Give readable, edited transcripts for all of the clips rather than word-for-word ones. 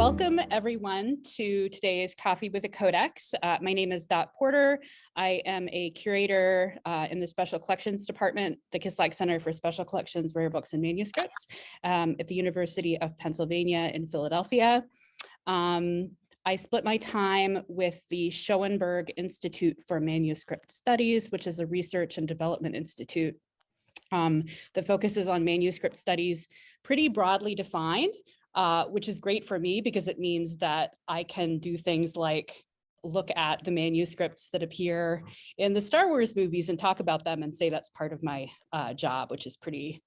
Welcome everyone to today's Coffee with a Codex. My name is Dot Porter. I am a curator in the Special Collections Department, the Kislak Center for Special Collections, Rare Books and Manuscripts at the University of Pennsylvania in Philadelphia. I split my time with the Schoenberg Institute for Manuscript Studies, which is a research and development institute that focuses on manuscript studies pretty broadly defined. Which is great for me because it means that I can do things like look at the manuscripts that appear in the Star Wars movies and talk about them and say that's part of my job, which is pretty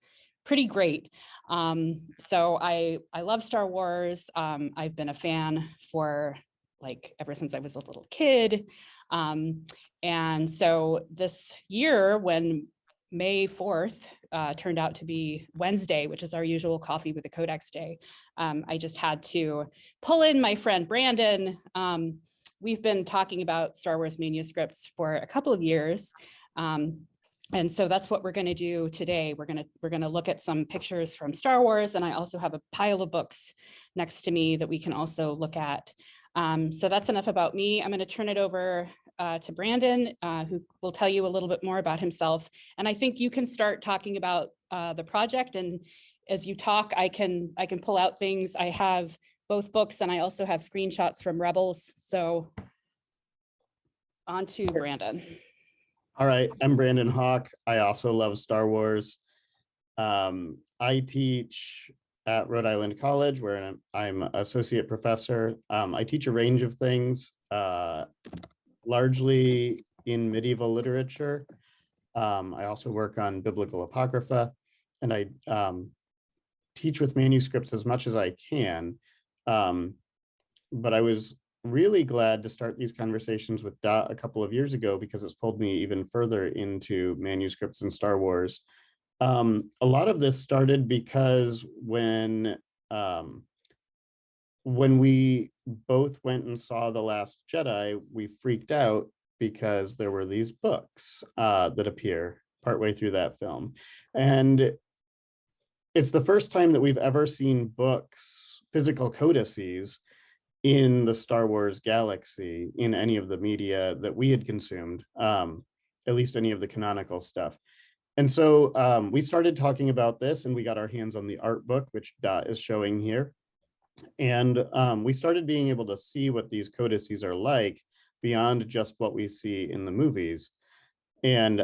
great. So I love Star Wars. I've been a fan for ever since I was a little kid. And so this year, when May 4th turned out to be Wednesday, which is our usual Coffee with a Codex day. I just had to pull in my friend Brandon. We've been talking about Star Wars manuscripts for a couple of years. And so that's what we're going to do today. We're going to look at some pictures from Star Wars, and I also have a pile of books next to me that we can also look at. So that's enough about me. I'm going to turn it over to Brandon, who will tell you a little bit more about himself. And I think you can start talking about the project. And as you talk, I can pull out things. I have both books, and I also have screenshots from Rebels. So on to Brandon. All right, I'm Brandon Hawk. I also love Star Wars. I teach at Rhode Island College, where I'm associate professor. I teach a range of things, largely in medieval literature. I also work on biblical apocrypha, and I teach with manuscripts as much as I can. But I was really glad to start these conversations with Dot a couple of years ago because it's pulled me even further into manuscripts and Star Wars. A lot of this started because when we both went and saw The Last Jedi, we freaked out because there were these books that appear partway through that film. And it's the first time that we've ever seen books, physical codices, in the Star Wars galaxy, in any of the media that we had consumed, at least any of the canonical stuff. And so we started talking about this, and we got our hands on the art book, which Dot is showing here. And we started being able to see what these codices are like beyond just what we see in the movies. And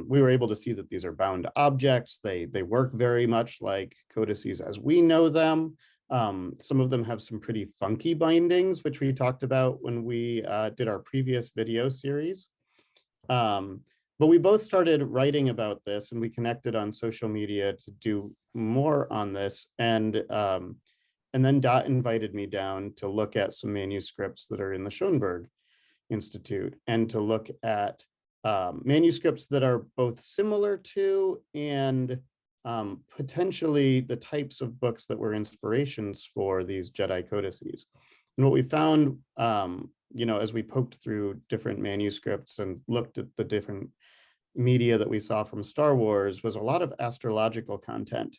we were able to see that these are bound objects. They work very much like codices as we know them. Some of them have some pretty funky bindings, which we talked about when we did our previous video series. But we both started writing about this, and we connected on social media to do more on this. And then Dot invited me down to look at some manuscripts that are in the Schoenberg Institute, and to look at manuscripts that are both similar to and potentially the types of books that were inspirations for these Jedi codices. And what we found, as we poked through different manuscripts and looked at the different media that we saw from Star Wars, was a lot of astrological content.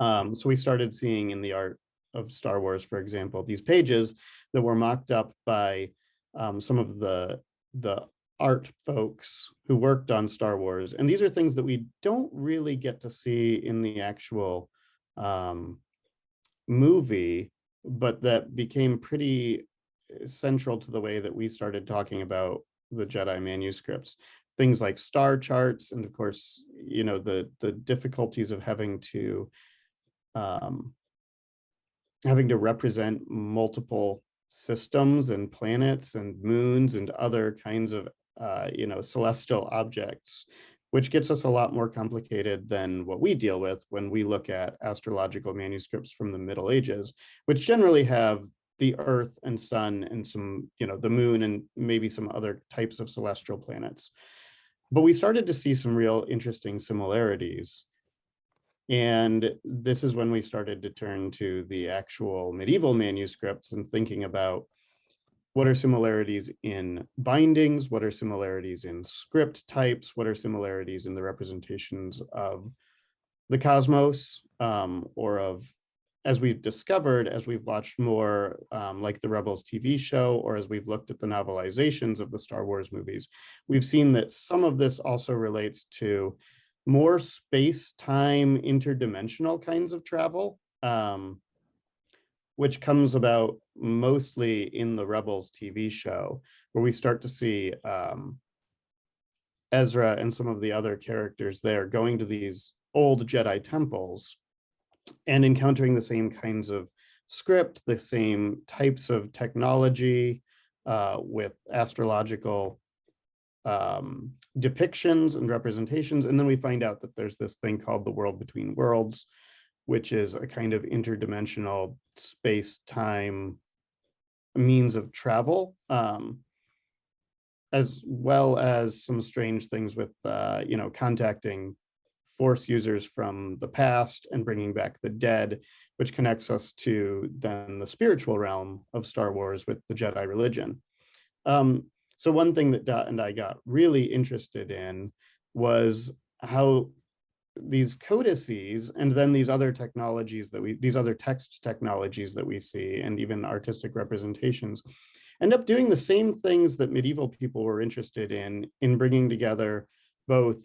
So we started seeing in the art of Star Wars, for example, these pages that were mocked up by some of the art folks who worked on Star Wars. And these are things that we don't really get to see in the actual movie, but that became pretty central to the way that we started talking about the Jedi manuscripts. Things like star charts, and of course, the difficulties of having to represent multiple systems and planets and moons and other kinds of celestial objects, which gets us a lot more complicated than what we deal with when we look at astrological manuscripts from the Middle Ages, which generally have the Earth and Sun and some, the moon and maybe some other types of celestial planets. But we started to see some real interesting similarities. And this is when we started to turn to the actual medieval manuscripts and thinking about what are similarities in bindings, what are similarities in script types, what are similarities in the representations of the cosmos or of as we've discovered, as we've watched more like the Rebels TV show, or as we've looked at the novelizations of the Star Wars movies, we've seen that some of this also relates to more space-time interdimensional kinds of travel, which comes about mostly in the Rebels TV show, where we start to see Ezra and some of the other characters there going to these old Jedi temples and encountering the same kinds of script, the same types of technology with astrological depictions and representations. And then we find out that there's this thing called the world between worlds, which is a kind of interdimensional space-time means of travel, as well as some strange things with, contacting Force users from the past and bringing back the dead, which connects us to then the spiritual realm of Star Wars with the Jedi religion. So one thing that Dot and I got really interested in was how these codices and then these other technologies these other text technologies that we see, and even artistic representations, end up doing the same things that medieval people were interested in bringing together both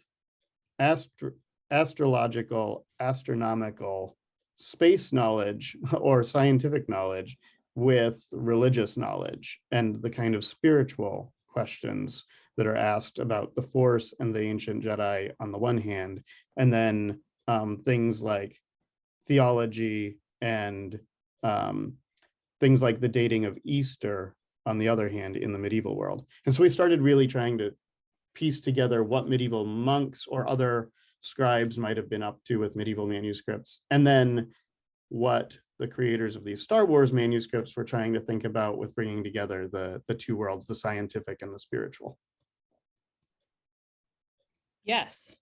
astrological, astronomical, space knowledge or scientific knowledge with religious knowledge and the kind of spiritual questions that are asked about the Force and the ancient Jedi on the one hand, and then things like theology and things like the dating of Easter on the other hand in the medieval world. And so we started really trying to piece together what medieval monks or other scribes might have been up to with medieval manuscripts, and then what the creators of these Star Wars manuscripts were trying to think about with bringing together the two worlds, the scientific and the spiritual. Yes,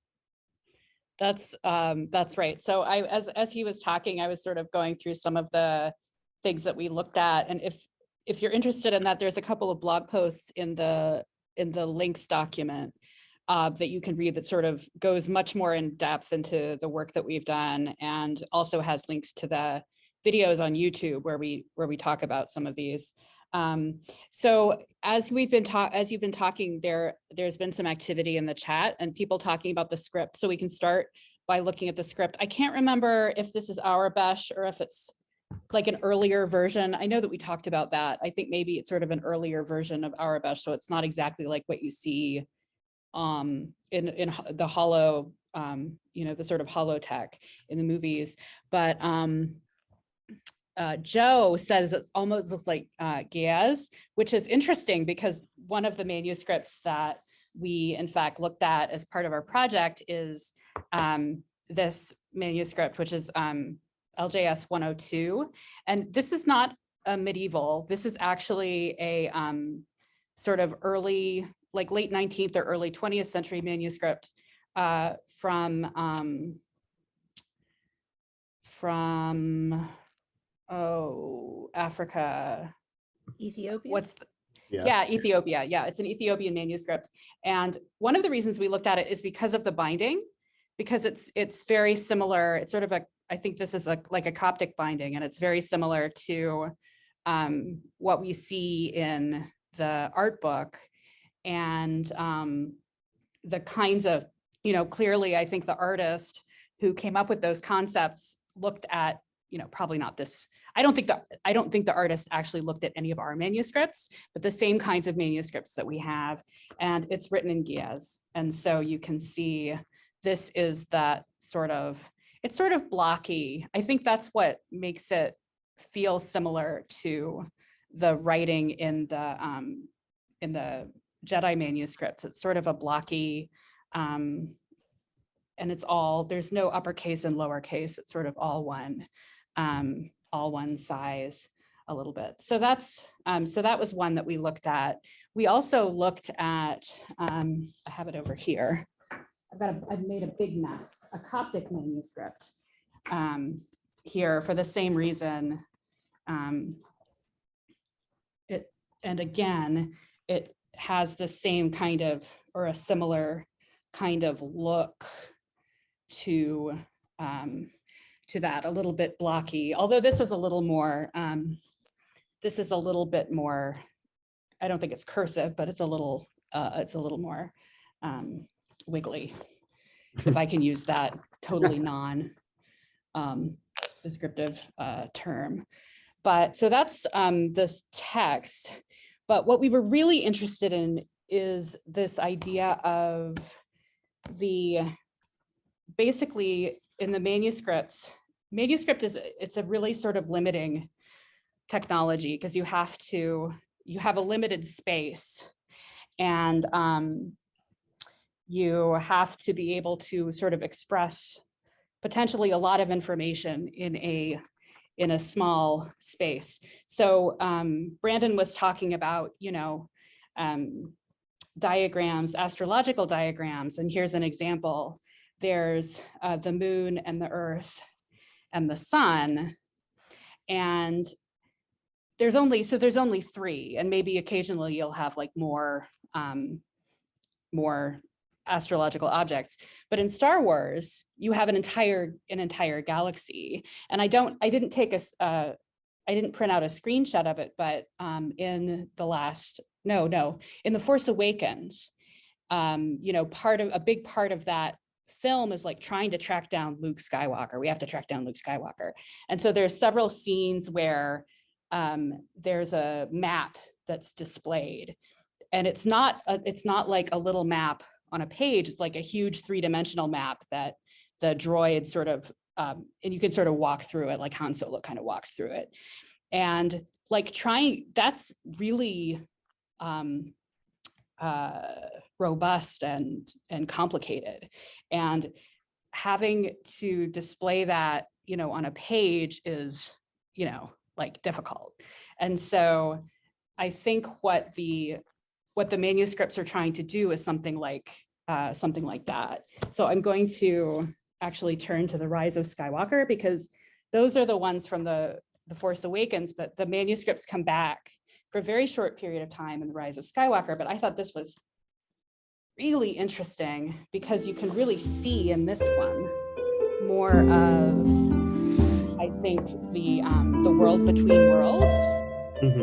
that's right. So as he was talking, I was sort of going through some of the things that we looked at, and if you're interested in that, there's a couple of blog posts in the links document that you can read that sort of goes much more in depth into the work that we've done, and also has links to the videos on YouTube where we talk about some of these. So as you've been talking, there's been some activity in the chat and people talking about the script. So we can start by looking at the script. I can't remember if this is Aurebesh or if it's like an earlier version. I know that we talked about that. I think maybe it's sort of an earlier version of Aurebesh, so it's not exactly like what you see in the hollow, the sort of holotech in the movies. But Joe says it almost looks like Giaz, which is interesting because one of the manuscripts that we in fact looked at as part of our project is this manuscript, which is LJS 102. And this is not a medieval, this is actually a sort of early, like late 19th or early 20th century manuscript from Africa. Ethiopia? Yeah, Ethiopia. Yeah, it's an Ethiopian manuscript. And one of the reasons we looked at it is because of the binding, because it's very similar. It's sort of I think this is like a Coptic binding, and it's very similar to what we see in the art book. And the kinds of, clearly I think the artist who came up with those concepts looked at, probably not this. I don't think the artist actually looked at any of our manuscripts, but the same kinds of manuscripts that we have, and it's written in Giaz. And so you can see this is that it's sort of blocky. I think that's what makes it feel similar to the writing in the Jedi manuscripts. It's sort of a blocky, and there's no uppercase and lowercase. It's sort of all one size a little bit. So that was one that we looked at. We also looked at, I have it over here. I've made a big mess, a Coptic manuscript here for the same reason. It has the same kind of, or a similar kind of look to to that, a little bit blocky, although this is a little more, I don't think it's cursive, but it's a little more wiggly, if I can use that totally non descriptive term. But so that's this text. But what we were really interested in is this idea of basically in the manuscript it's a really sort of limiting technology, because you have a limited space, and you have to be able to sort of express potentially a lot of information in a small space. So Brandon was talking about, diagrams, astrological diagrams, and here's an example. There's the moon and the earth and the sun, and there's only three, and maybe occasionally you'll have like more astrological objects. But in Star Wars, you have an entire galaxy. And I didn't print out a screenshot of it, but in The Force Awakens, a big part of that film is like trying to track down Luke Skywalker. We have to track down Luke Skywalker. And so there's several scenes where there's a map that's displayed, and it's not like a little map on a page. It's like a huge 3-dimensional map that the droid sort of, and you can sort of walk through it, like Han Solo kind of walks through it. And like that's really robust and complicated. And having to display that, on a page is, like difficult. And so I think what the manuscripts are trying to do is something like that. So I'm going to actually turn to the Rise of Skywalker, because those are the ones from the Force Awakens, but the manuscripts come back for a very short period of time in the Rise of Skywalker. But I thought this was really interesting because you can really see in this one more of, I think, the world between worlds,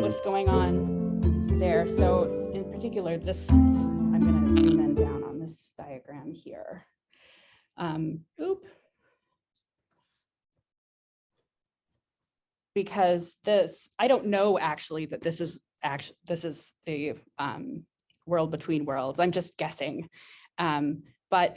what's going on there. So in particular, I'm going to zoom in down on this diagram here. Because I don't know actually that this is the world between worlds. I'm just guessing. But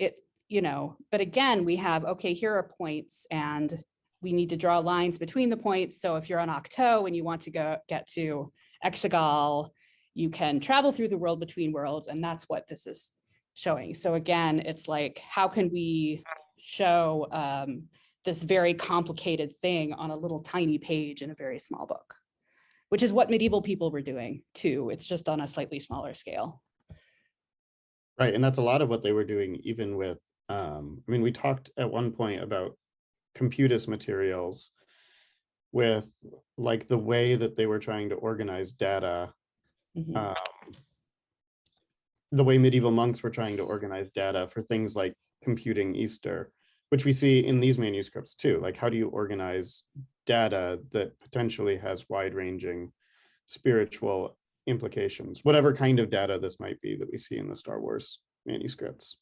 again, we have, okay, here are points, and we need to draw lines between the points. So if you're on Octo and you want to get to Exegol, you can travel through the world between worlds, and that's what this is showing. So again, it's like, how can we show this very complicated thing on a little tiny page in a very small book, which is what medieval people were doing too. It's just on a slightly smaller scale. Right, and that's a lot of what they were doing, even with, we talked at one point about Computus materials, with like the way that they were trying to organize data, the way medieval monks were trying to organize data for things like computing Easter, which we see in these manuscripts too. Like, how do you organize data that potentially has wide-ranging spiritual implications, whatever kind of data this might be that we see in the Star Wars manuscripts?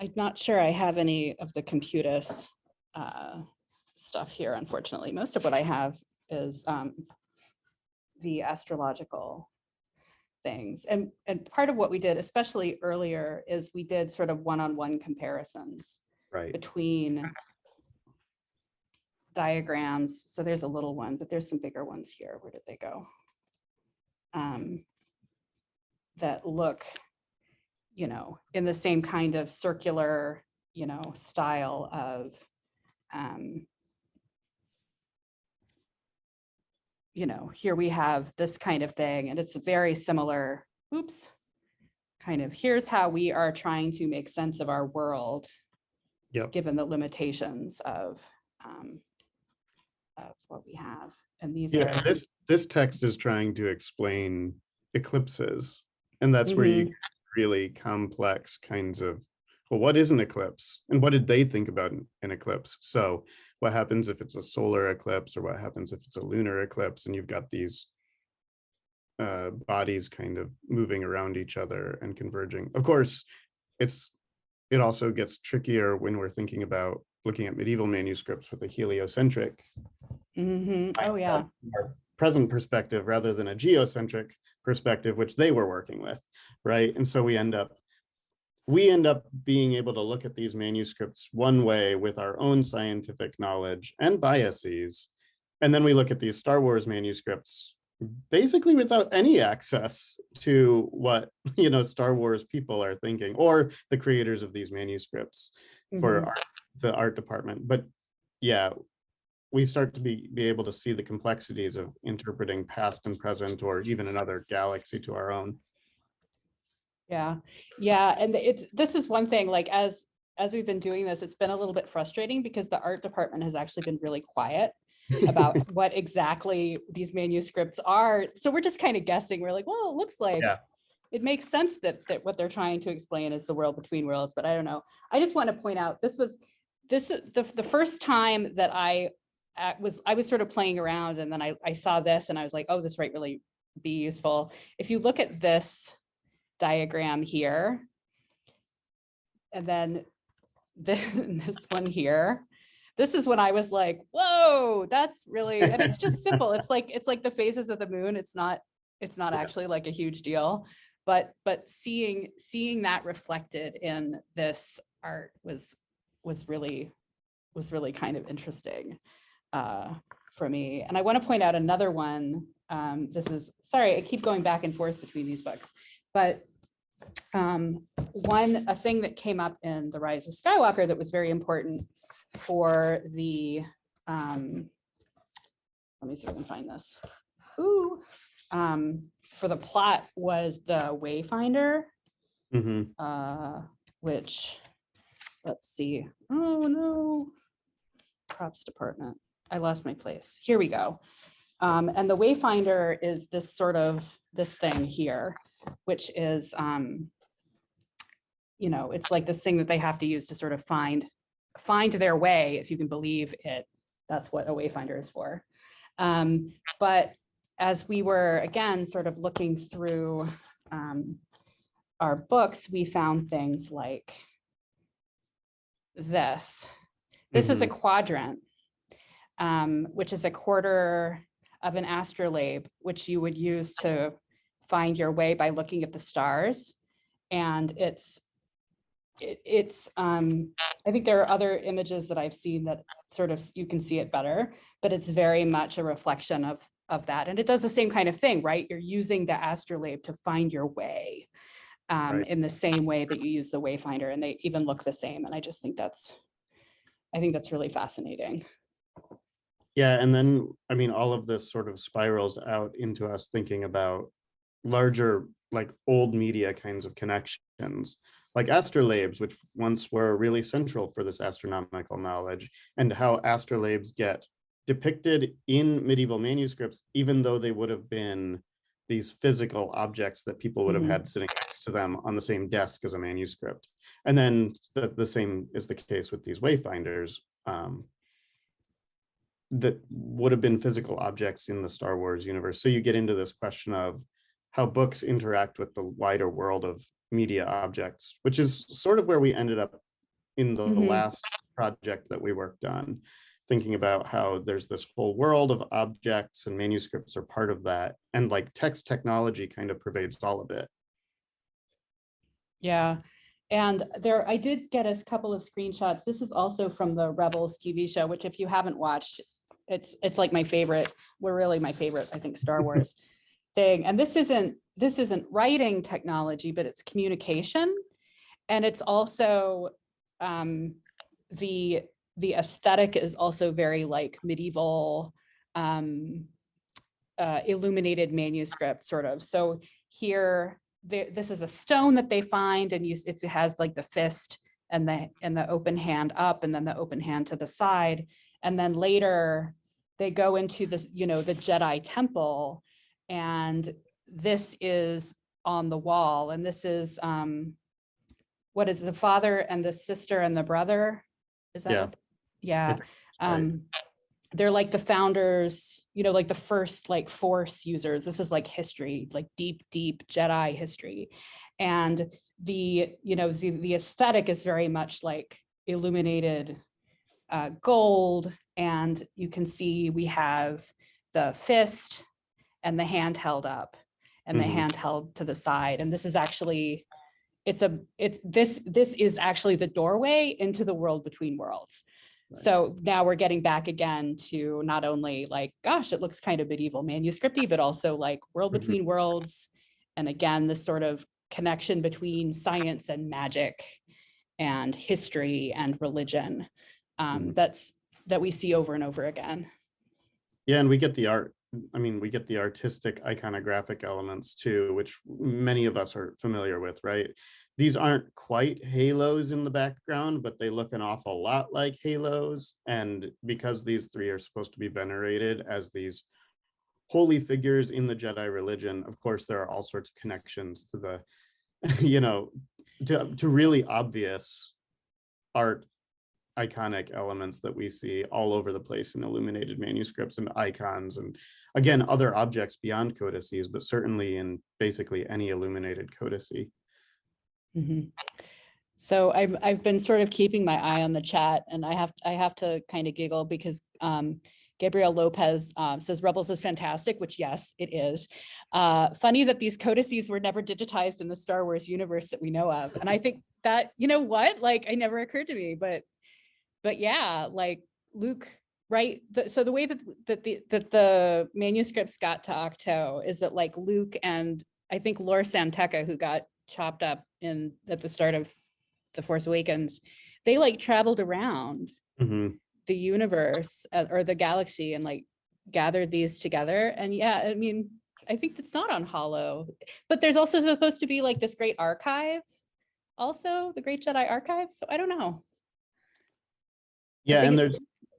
I'm not sure I have any of the Computus stuff here, unfortunately. Most of what I have is the astrological things. And part of what we did, especially earlier, is we did sort of one-on-one comparisons between diagrams. So there's a little one, but there's some bigger ones here. Where did they go? That look, in the same kind of circular, style of, here we have this kind of thing, and it's very similar. Kind of, here's how we are trying to make sense of our world, given the limitations of what we have. And these are this text is trying to explain eclipses, and that's where you get really complex kinds of well, what is an eclipse? And what did they think about an eclipse? So what happens if it's a solar eclipse, or what happens if it's a lunar eclipse? And you've got these bodies kind of moving around each other and converging. Of course, it also gets trickier when we're thinking about looking at medieval manuscripts with a heliocentric Oh yeah. our present perspective rather than a geocentric perspective, which they were working with, right? And so we end up being able to look at these manuscripts one way with our own scientific knowledge and biases. And then we look at these Star Wars manuscripts basically without any access to what, Star Wars people are thinking, or the creators of these manuscripts for the art department. But yeah, we start to be able to see the complexities of interpreting past and present, or even another galaxy to our own. Yeah. And this is one thing, like as we've been doing this, it's been a little bit frustrating because the art department has actually been really quiet about what exactly these manuscripts are. So we're just kind of guessing. We're like, well, it looks like it makes sense that what they're trying to explain is the world between worlds, but I don't know. I just want to point out this is the first time that I was sort of playing around, and then I saw this and I was like, oh, this might really be useful. If you look at this diagram here, and then this one here, this is when I was like, whoa, that's really, and it's just simple. It's like the phases of the moon. It's not actually like a huge deal, but seeing that reflected in this art was really kind of interesting for me. And I want to point out another one. This is, sorry, I keep going back and forth between these books, but a thing that came up in The Rise of Skywalker that was very important for the, let me see if I can find this. For the plot was the Wayfinder, which, let's see. Oh no, props department. I lost my place. Here we go. And the Wayfinder is this thing here, which is, it's like this thing that they have to use to sort of find their way, if you can believe it. That's what a Wayfinder is for. But as we were, again, sort of looking through our books, we found things like this. This is a quadrant, which is a quarter of an astrolabe, which you would use to find your way by looking at the stars. And I think there are other images that I've seen that sort of, you can see it better, but it's very much a reflection of that. And it does the same kind of thing, right? You're using the astrolabe to find your way in the same way that you use the Wayfinder, and they even look the same. And I just think that's really fascinating. Yeah, and then, I mean, all of this sort of spirals out into us thinking about larger, like old media kinds of connections, like astrolabes, which once were really central for this astronomical knowledge, and how astrolabes get depicted in medieval manuscripts, even though they would have been these physical objects that people would have had sitting next to them on the same desk as a manuscript. And then the same is the case with these Wayfinders, that would have been physical objects in the Star Wars universe. So you get into this question of how books interact with the wider world of media objects, which is sort of where we ended up in the last project that we worked on, thinking about how there's this whole world of objects and manuscripts are part of that. And like text technology kind of pervades all of it. Yeah. And I did get a couple of screenshots. This is also from the Rebels TV show, which if you haven't watched, it's like my favorite, really my favorite, I think, Star Wars thing. And this isn't writing technology, but it's communication. And it's also, the aesthetic is also very like medieval, illuminated manuscript sort of. So here, this is a stone that they find, and it has like the fist and the open hand up, and then the open hand to the side. And then later they go into this, the Jedi temple, and this is on the wall. And this is what is the father and the sister and the brother? Is that Yeah. it? Yeah. Right. They're like the founders, like the first like Force users. This is like history, like deep, deep Jedi history. And the aesthetic is very much like illuminated gold. And you can see we have the fist and the hand held up and the hand held to the side. And this is actually, this is actually the doorway into the world between worlds. Right. So now we're getting back again to not only like, gosh, it looks kind of medieval manuscripty, but also like world between worlds. And again, this sort of connection between science and magic and history and religion that we see over and over again. Yeah, and we get the art. I mean, we get the artistic iconographic elements too, which many of us are familiar with, right? These aren't quite halos in the background, but they look an awful lot like halos. And because these three are supposed to be venerated as these holy figures in the Jedi religion, of course, there are all sorts of connections to the, to really obvious art iconic elements that we see all over the place in illuminated manuscripts and icons, and again, other objects beyond codices, but certainly in basically any illuminated codice. So I've been sort of keeping my eye on the chat, and I have to kind of giggle because Gabriel Lopez says Rebels is fantastic, which yes, it is. Funny that these codices were never digitized in the Star Wars universe that we know of. And I think that, like, it never occurred to me, but yeah, like Luke, right? So the way that the manuscripts got to Octo is that like Luke and I think Lor Santeca, who got chopped up at the start of The Force Awakens, they like traveled around the universe or the galaxy and like gathered these together. And yeah, I mean, I think that's not on Holo, but there's also supposed to be like this great archive, also the Great Jedi Archive. So I don't know. Yeah, and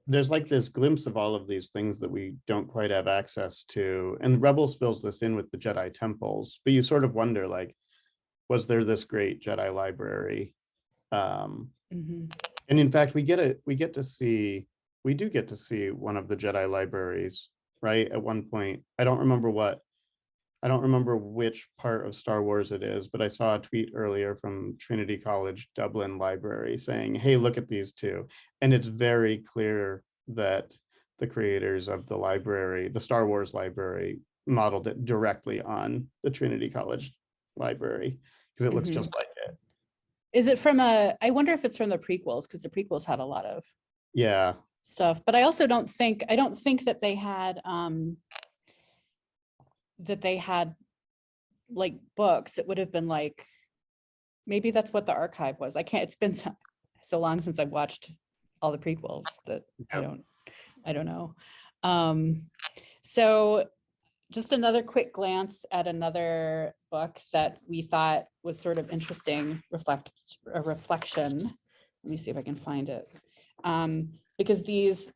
there's like this glimpse of all of these things that we don't quite have access to. And Rebels fills this in with the Jedi temples, but you sort of wonder, like, was there this great Jedi library? And in fact, we do get to see one of the Jedi libraries, right? At one point, I don't remember which part of Star Wars it is, but I saw a tweet earlier from Trinity College Dublin Library saying, hey, look at these two. And it's very clear that the creators of the library, the Star Wars library, modeled it directly on the Trinity College Library because it looks just like it. Is it I wonder if it's from the prequels, because the prequels had a lot of stuff, but I also don't think that they had like books. It would have been like, maybe that's what the archive was. It's been so long since I've watched all the prequels that I don't know. So just another quick glance at another book that we thought was sort of interesting, a reflection. Let me see if I can find it. Because these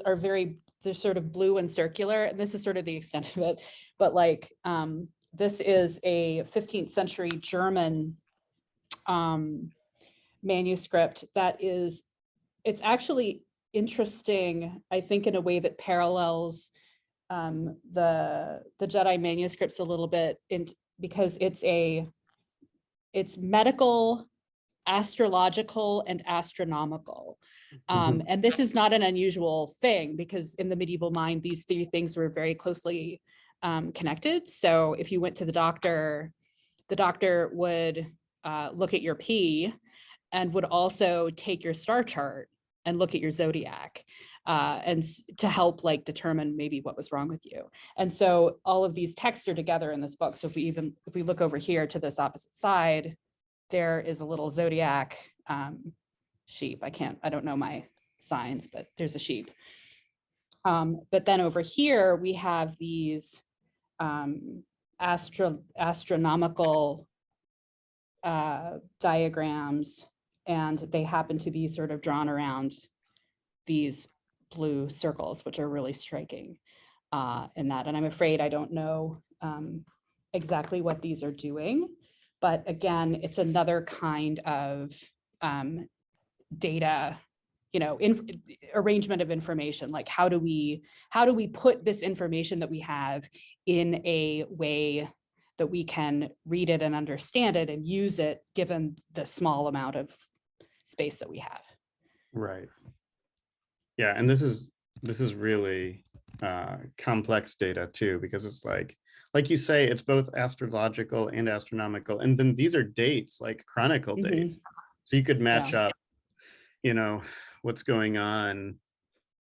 are they're sort of blue and circular, and this is sort of the extent of it, but like this is a 15th century German manuscript it's actually interesting, I think, in a way that parallels the Jedi manuscripts a little bit, because it's medical, astrological, and astronomical. And this is not an unusual thing, because in the medieval mind, these three things were very closely connected. So if you went to the doctor would look at your pee and would also take your star chart and look at your zodiac and to help like determine maybe what was wrong with you. And so all of these texts are together in this book. So if we look over here to this opposite side, there is a little zodiac sheep. I don't know my signs, but there's a sheep. But then over here, we have these astronomical diagrams, and they happen to be sort of drawn around these blue circles, which are really striking in that. And I'm afraid I don't know exactly what these are doing, But again, it's another kind of data, arrangement of information. Like how do we put this information that we have in a way that we can read it and understand it and use it given the small amount of space that we have. Right. Yeah, and this is really complex data too, because it's like you say, it's both astrological and astronomical, and then these are dates, like chronicle dates. So you could match up, what's going on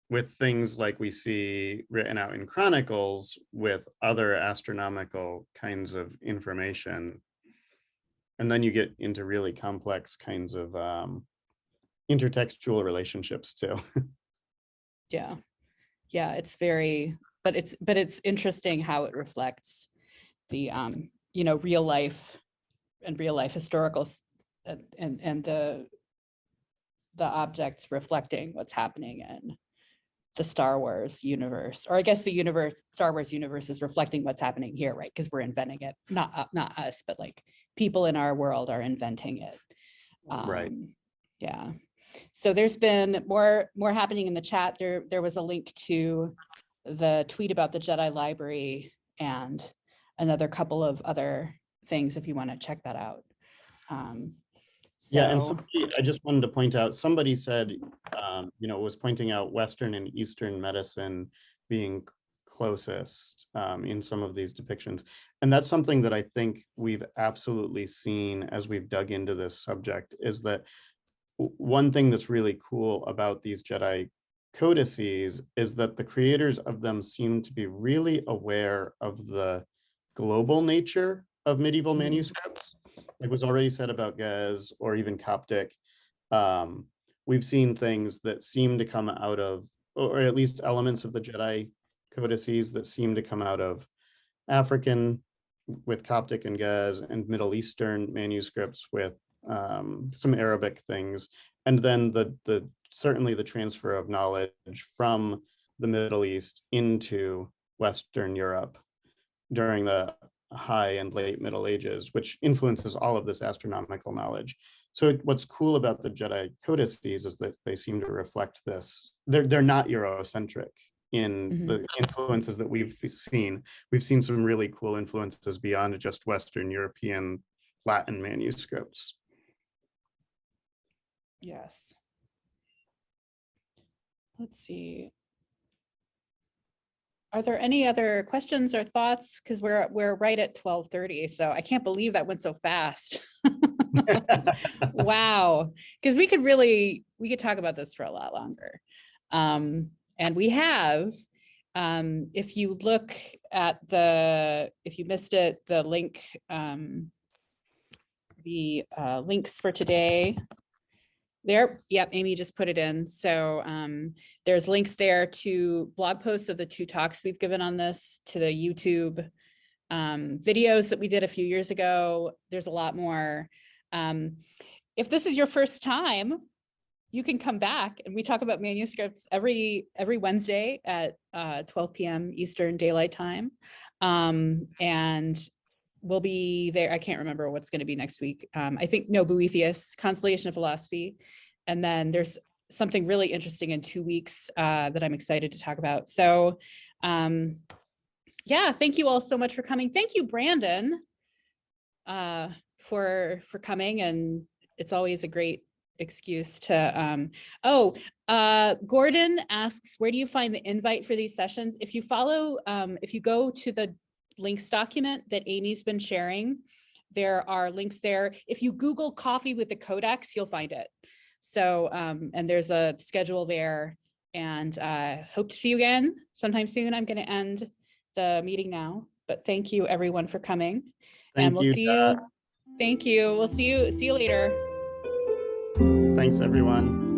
with things like we see written out in chronicles with other astronomical kinds of information. And then you get into really complex kinds of intertextual relationships too. Yeah. It's very, but it's interesting how it reflects the, real life historical and the objects reflecting what's happening in the Star Wars universe, or I guess the Star Wars universe is reflecting what's happening here, right? Because we're inventing it, not us, but like people in our world are inventing it. Right. Yeah. So there's been more happening in the chat. There was a link to the tweet about the Jedi Library and another couple of other things if you want to check that out. Yeah, and I just wanted to point out, somebody said, was pointing out Western and Eastern medicine being closest in some of these depictions. And that's something that I think we've absolutely seen as we've dug into this subject, is that one thing that's really cool about these Jedi codices is that the creators of them seem to be really aware of the global nature of medieval manuscripts. Like was already said about Gez or even Coptic. We've seen things that seem to come out of, or at least elements of the Jedi codices that seem to come out of African with Coptic and Gez, and Middle Eastern manuscripts with some Arabic things, and then certainly the transfer of knowledge from the Middle East into Western Europe during the High and Late Middle Ages, which influences all of this astronomical knowledge. So what's cool about the Jedi codices is that they seem to reflect this. They're not Eurocentric in the influences that we've seen. We've seen some really cool influences beyond just Western European Latin manuscripts. Yes. Let's see. Are there any other questions or thoughts? Because we're right at 12:30, so I can't believe that went so fast. Wow. Because we could talk about this for a lot longer. And we have, if you look at if you missed it, the link, the links for today. There, yep, Amy just put it in. So there's links there to blog posts of the 2 talks we've given on this, to the YouTube videos that we did a few years ago. There's a lot more. If this is your first time, you can come back and we talk about manuscripts every Wednesday at 12 p.m. Eastern Daylight Time. And we'll be there. I can't remember what's going to be next week. I think Boethius, Constellation of Philosophy. And then there's something really interesting in 2 weeks that I'm excited to talk about. So yeah, thank you all so much for coming. Thank you, Brandon, for coming. And it's always a great excuse to, Gordon asks, where do you find the invite for these sessions? If you follow, if you go to the links document that Amy's been sharing, there are links there. If you Google Coffee with the Codex, you'll find it. So, and there's a schedule there, and hope to see you again sometime soon. I'm going to end the meeting now, but thank you everyone for coming. And we'll see you. Thank you. We'll see you later. Thanks everyone.